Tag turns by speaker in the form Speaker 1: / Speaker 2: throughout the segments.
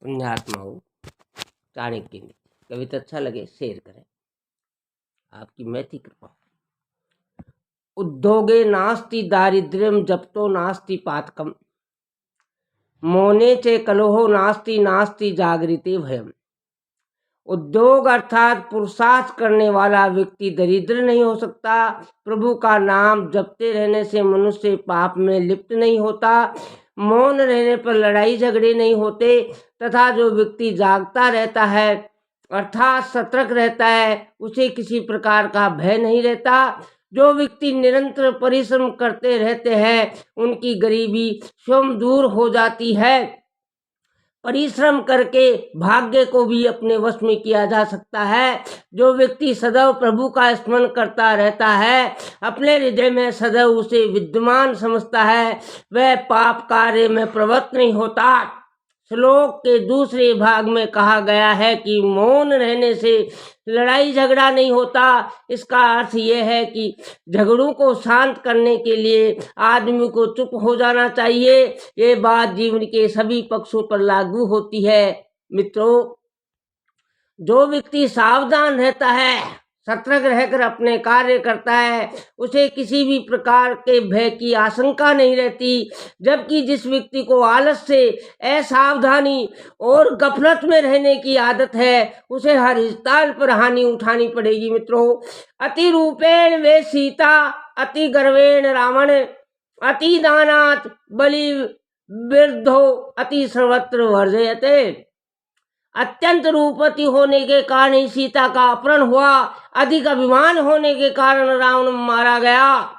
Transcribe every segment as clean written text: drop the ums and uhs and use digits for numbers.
Speaker 1: पुण्यात्मा हो चाणक्य की कविता अच्छा लगे शेयर करें। आपकी मैथी कृपा। उद्योगे नास्ति दारिद्र्यम जप्तो नास्ति पातकम, मौने चे कलहो नास्ति नास्ति जागृते भयम। उद्योग अर्थात पुरुषार्थ करने वाला व्यक्ति दरिद्र नहीं हो सकता। प्रभु का नाम जपते रहने से मनुष्य पाप में लिप्त नहीं होता। मौन रहने पर लड़ाई झगड़े नहीं होते तथा जो व्यक्ति जागता रहता है अर्थात सतर्क रहता है उसे किसी प्रकार का भय नहीं रहता। जो व्यक्ति निरंतर परिश्रम करते रहते हैं उनकी गरीबी स्वयं दूर हो जाती है। परिश्रम करके भाग्य को भी अपने वश में किया जा सकता है। जो व्यक्ति सदैव प्रभु का स्मरण करता रहता है अपने हृदय में सदैव उसे विद्यमान समझता है वह पाप कार्य में प्रवृत्त नहीं होता। श्लोक के दूसरे भाग में कहा गया है कि मौन रहने से लड़ाई झगड़ा नहीं होता। इसका अर्थ यह है कि झगड़ों को शांत करने के लिए आदमी को चुप हो जाना चाहिए। ये बात जीवन के सभी पक्षों पर लागू होती है। मित्रों, जो व्यक्ति सावधान रहता है सतर्क रहकर अपने कार्य करता है उसे किसी भी प्रकार के भय की आशंका नहीं रहती। जबकि जिस व्यक्ति को आलस से असावधानी और गफलत में रहने की आदत है उसे हर स्थान पर हानि उठानी पड़ेगी। मित्रों, अति रूपेण वे सीता अति गर्वेण रावण, अति दानात बलि वृद्धो अति सर्वत्र वर्जयते। अत्यंत रूपवती होने के कारण ही सीता का अपहरण हुआ। अधिक अभिमान होने के कारण रावण मारा गया।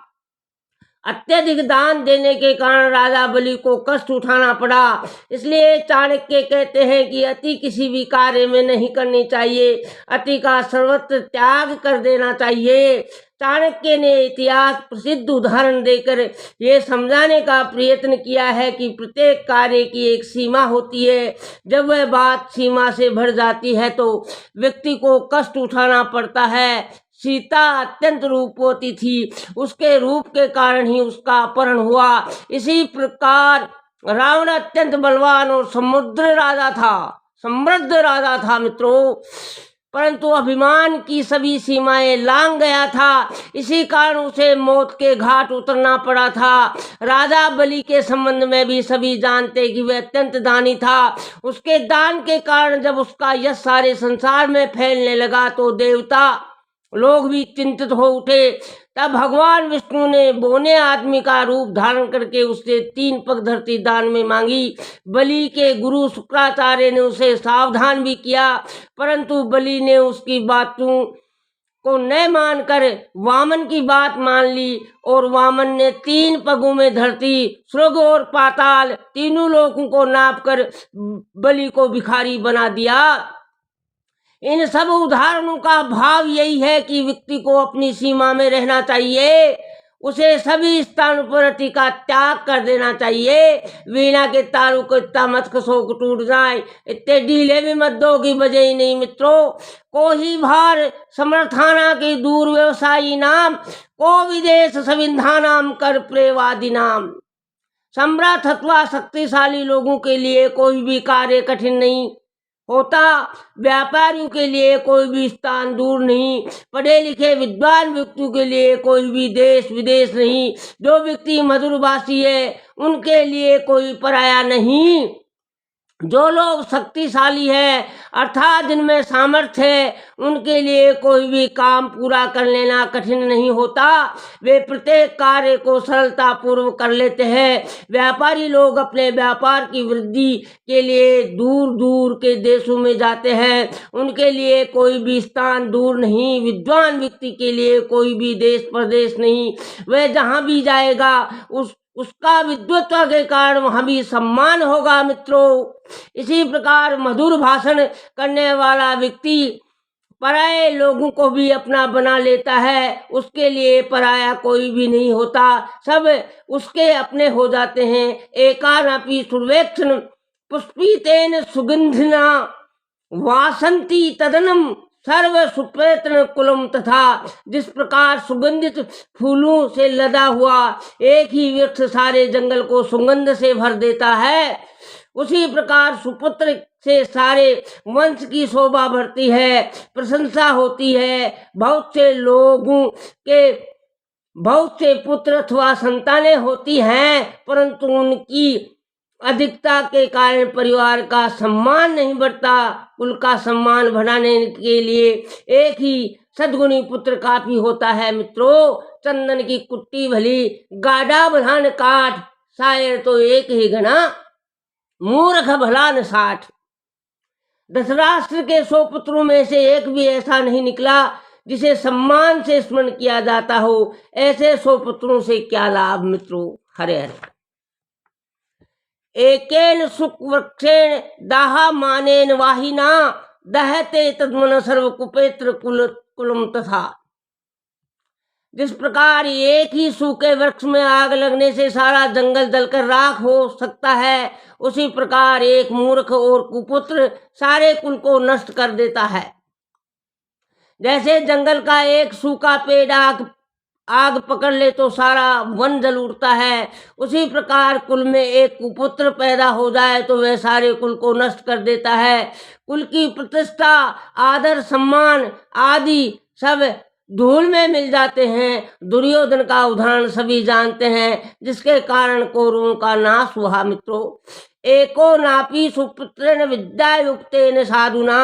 Speaker 1: अत्यधिक दान देने के कारण राजा बलि को कष्ट उठाना पड़ा। इसलिए चाणक्य कहते हैं कि अति किसी भी कार्य में नहीं करनी चाहिए, अति का सर्वत्र त्याग कर देना चाहिए। चाणक्य ने इतिहास प्रसिद्ध उदाहरण देकर ये समझाने का प्रयत्न किया है कि प्रत्येक कार्य की एक सीमा होती है। जब वह बात सीमा से बढ़ जाती है तो व्यक्ति को कष्ट उठाना पड़ता है। सीता अत्यंत रूपवती थी, उसके रूप के कारण ही उसका अपहरण हुआ। इसी प्रकार रावण अत्यंत बलवान और समृद्ध राजा था मित्रों, परंतु अभिमान की सभी सीमाएं लांघ गया था। इसी कारण उसे मौत के घाट उतरना पड़ा था। राजा बलि के संबंध में भी सभी जानते कि वह अत्यंत दानी था। उसके दान के कारण जब उसका यश सारे संसार में फैलने लगा तो देवता लोग भी चिंतित हो उठे। तब भगवान विष्णु ने बोने आदमी का रूप धारण करके उससे 3 पग धरती दान में मांगी। बलि के गुरु शुक्राचार्य ने उसे सावधान भी किया, परंतु बलि ने उसकी बातों को न मानकर वामन की बात मान ली और वामन ने 3 पगों में धरती, स्वर्ग और पाताल तीनों लोकों को नापकर बलि को भिखारी बना दिया। इन सब उदाहरणों का भाव यही है कि व्यक्ति को अपनी सीमा में रहना चाहिए, उसे सभी स्थानों पर अति का त्याग कर देना चाहिए। वीणा के तारों को इतना मत कसो कि टूट जाए, इतने ढीले भी मत दो कि बजे ही नहीं। मित्रों, को ही भार समर्थाना के दूर व्यवसायी नाम, को विदेश सविंधा नाम कर प्रेवादी नाम। समर्थ अथवा शक्तिशाली लोगों के लिए कोई भी कार्य कठिन नहीं होता। व्यापारियों के लिए कोई भी स्थान दूर नहीं, पढ़े लिखे विद्वान व्यक्तियों के लिए कोई भी देश विदेश नहीं। जो व्यक्ति मधुरभाषी है उनके लिए कोई पराया नहीं। जो लोग शक्तिशाली है अर्थात जिनमें सामर्थ्य है उनके लिए कोई भी काम पूरा कर लेना कठिन नहीं होता। वे प्रत्येक कार्य को सरलता पूर्वक कर लेते हैं। व्यापारी लोग अपने व्यापार की वृद्धि के लिए दूर दूर के देशों में जाते हैं, उनके लिए कोई भी स्थान दूर नहीं। विद्वान व्यक्ति के लिए कोई भी देश प्रदेश नहीं, वह जहाँ भी जाएगा उसका विद्वत्ता के कारण वहाँ भी सम्मान होगा। मित्रों, इसी प्रकार मधुर भाषण करने वाला व्यक्ति पराये लोगों को भी अपना बना लेता है, उसके लिए पराया कोई भी नहीं होता, सब उसके अपने हो जाते हैं। एकानपि सुर्वेक्षण पुष्पितेन सुगंधिना वासंती तदनम सर्व सुप्रयत्न कुलम। तथा जिस प्रकार सुगंधित फूलों से लदा हुआ एक ही वृक्ष सारे जंगल को सुगंध से भर देता है, उसी प्रकार सुपुत्र से सारे वंश की शोभा बढ़ती है, प्रशंसा होती है। बहुत से पुत्र अथवा संतानें होती हैं, परंतु उनकी अधिकता के कारण परिवार का सम्मान नहीं बढ़ता। कुल का सम्मान बढ़ाने के लिए एक ही सद्गुणी पुत्र काफी होता है मित्रों। चंदन की कुट्टी भली गाढ़ा बधान काठ, शायर तो एक ही गना मूर्ख भला न 60। धृतराष्ट्र के 100 पुत्रों में से एक भी ऐसा नहीं निकला जिसे सम्मान से स्मरण किया जाता हो। ऐसे 100 पुत्रों से क्या लाभ मित्रों। हरे हरे। एकेन सुख वृक्षेण दाहा मानेन वाहिना, दहते तद्मन सर्व कुपेत्र कुलम तथा। जिस प्रकार एक ही सूखे वृक्ष में आग लगने से सारा जंगल जलकर राख हो सकता है, उसी प्रकार एक मूर्ख और कुपुत्र सारे कुल को नष्ट कर देता है। जैसे जंगल का एक सूखा पेड़ आग पकड़ ले तो सारा वन जल उठता है, उसी प्रकार कुल में एक कुपुत्र पैदा हो जाए तो वह सारे कुल को नष्ट कर देता है। कुल की प्रतिष्ठा, आदर, सम्मान आदि सब धूल में मिल जाते हैं। दुर्योधन का उदाहरण सभी जानते हैं, जिसके कारण कौरवों का नाश हुआ मित्रों। एको नापी सुपुत्रेण विद्यायुक्तेन साधुना,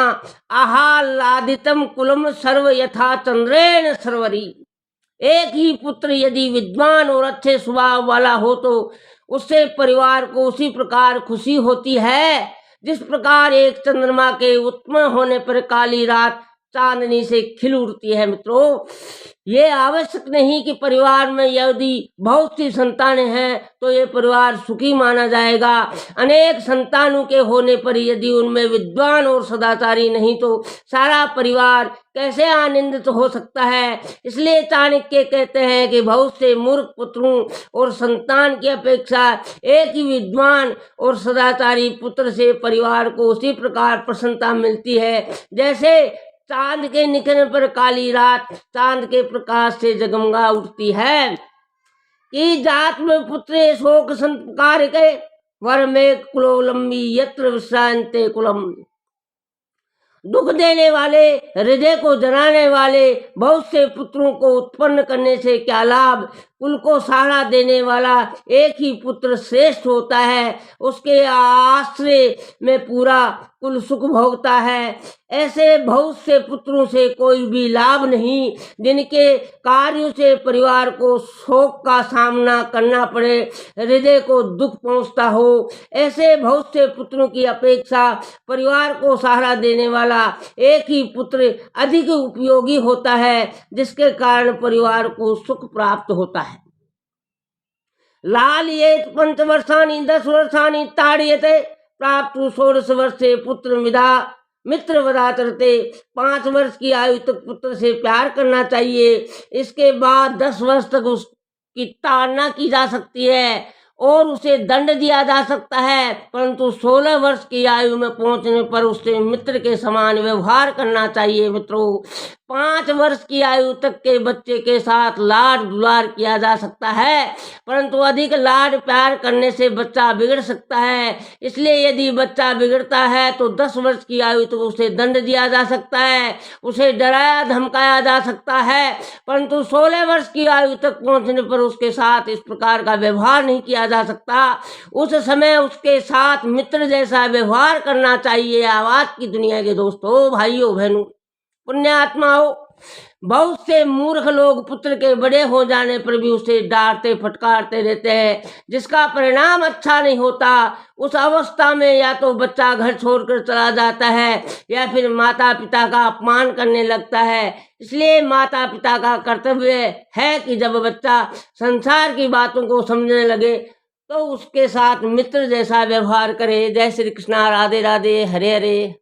Speaker 1: आह्लादितम कुलम सर्व यथा चंद्रेण सर्वरी। एक ही पुत्र यदि विद्वान और अच्छे स्वभाव वाला हो तो उससे परिवार को उसी प्रकार खुशी होती है जिस प्रकार एक चंद्रमा के उत्पन्न होने पर काली रात चांदनी से खिल उठती है मित्रों। ये आवश्यक नहीं कि परिवार में यदि बहुत सी संतानें हैं तो ये परिवार सुखी माना जाएगा। अनेक संतानों के होने पर यदि उनमें विद्वान और सदाचारी नहीं तो सारा परिवार कैसे आनंदित हो सकता है। इसलिए चाणक्य कहते हैं कि बहुत से मूर्ख पुत्रों और संतान की अपेक्षा एक ही विद्वान और सदाचारी पुत्र से परिवार को उसी प्रकार प्रसन्नता मिलती है जैसे चांद के निकलने पर काली रात चांद के प्रकाश से जगमगा उठती है। कि जात में पुत्रे शोक संस्कार के, वर में कुलोलंबी यत्र विश्रांते कुलम। दुख देने वाले, हृदय को जलाने वाले बहुत से पुत्रों को उत्पन्न करने से क्या लाभ। कुल को सहारा देने वाला एक ही पुत्र श्रेष्ठ होता है, उसके आश्रय में पूरा कुल सुख भोगता है। ऐसे बहुत से पुत्रों से कोई भी लाभ नहीं जिनके कार्यों से परिवार को शोक का सामना करना पड़े, हृदय को दुख पहुंचता हो। ऐसे बहुत से पुत्रों की अपेक्षा परिवार को सहारा देने वाला एक ही पुत्र अधिक उपयोगी होता है, जिसके कारण परिवार को सुख प्राप्त होता है। लाल ये 5 वर्षानि 10 वर्षानि ताड़यते, प्राप्त 16 वर्षे पुत्र मित्र वदातरते। 5 वर्ष की आयु तक पुत्र से प्यार करना चाहिए। इसके बाद 10 वर्ष तक उसकी ताड़ना की जा सकती है और उसे दंड दिया जा सकता है, परंतु 16 वर्ष की आयु में पहुंचने पर उससे मित्र के समान व्यवहार करना चाहिए मित्रों। 5 वर्ष की आयु तक के बच्चे के साथ लाड दुलार किया जा सकता है, परंतु अधिक लाड प्यार करने से बच्चा बिगड़ सकता है। इसलिए यदि बच्चा बिगड़ता है तो 10 वर्ष की आयु तक उसे दंड दिया जा सकता है, उसे डराया धमकाया जा सकता है, परंतु 16 वर्ष की आयु तक पहुंचने पर उसके साथ इस प्रकार का व्यवहार नहीं किया जा सकता। उस समय उसके साथ मित्र जैसा व्यवहार करना चाहिए। आवाज की दुनिया के दोस्तों, भाइयों बहनों, पुण्यात्माओं, बहुत से मूर्ख लोग पुत्र के बड़े हो जाने पर भी उसे डांटते फटकारते रहते हैं, जिसका परिणाम अच्छा नहीं होता। उस अवस्था में या तो बच्चा घर छोड़कर चला जाता है या फिर माता पिता का अपमान करने लगता है। इसलिए माता पिता का कर्तव्य है कि जब बच्चा संसार की बातों को समझने लगे तो उसके साथ मित्र जैसा व्यवहार करे। जय श्री कृष्णा, राधे राधे, हरे हरे।